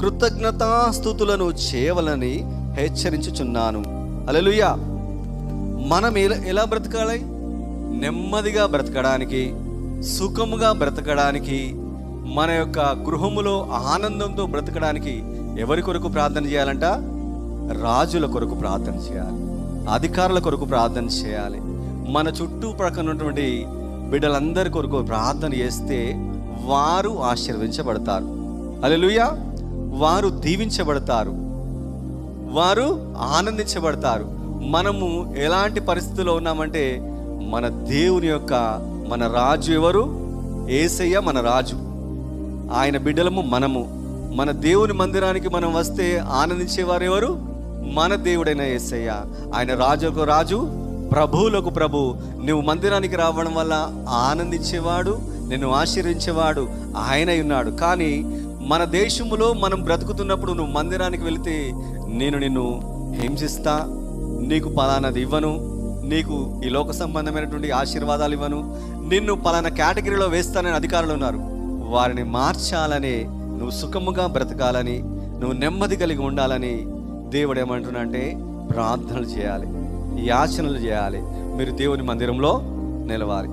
కృతజ్ఞతాస్తుతులను చేయవలని హెచ్చరించుచున్నాను. హల్లెలూయా. మనం ఎలా బ్రతకాలి? నెమ్మదిగా బ్రతకడానికి, సుఖముగా బ్రతకడానికి, మన యొక్క గృహములో ఆనందంతో బ్రతకడానికి ఎవరి కొరకు ప్రార్థన చేయాలంట? రాజుల కొరకు ప్రార్థన చేయాలి, అధికారుల కొరకు ప్రార్థన చేయాలి. మన చుట్టూ ప్రక్కన ఉన్నటువంటి బిడ్డలందరి కొరకు ప్రార్థన చేస్తే వారు ఆశీర్వదించబడతారు. హల్లెలూయా. వారు దీవించబడతారు, వారు ఆనందించబడతారు. మనము ఎలాంటి పరిస్థితుల్లో ఉన్నామంటే, మన దేవుని యొక్క మన రాజు ఎవరు? యేసయ్య మన రాజు, ఆయన బిడ్డలము మనము. మన దేవుని మందిరానికి మనం వస్తే ఆనందించేవారు ఎవరు? మన దేవుడైన యేసయ్య. ఆయన రాజులకు రాజు, ప్రభువులకు ప్రభు. నువ్వు మందిరానికి రావడం వల్ల ఆనందించేవాడు, నిన్ను ఆశీర్వించేవాడు ఆయన ఉన్నాడు. కానీ మన దేశంలో మనం బ్రతుకుతున్నప్పుడు నువ్వు మందిరానికి వెళితే, నేను నిన్ను హింసిస్తా, నీకు పలానాది ఇవ్వను, నీకు ఈ లోక సంబంధమైనటువంటి ఆశీర్వాదాలు ఇవ్వను, నిన్ను పలానా కేటగిరీలో వేస్తానని అధికారులు ఉన్నారు. వారిని మార్చాలని, నువ్వు సుఖముగా బ్రతకాలని, నువ్వు నెమ్మది కలిగి ఉండాలని దేవుడు ఏమంటున్నా అంటే, ప్రార్థనలు చేయాలి, యాచనలు చేయాలి, మీరు దేవుని మందిరంలో నిలవాలి.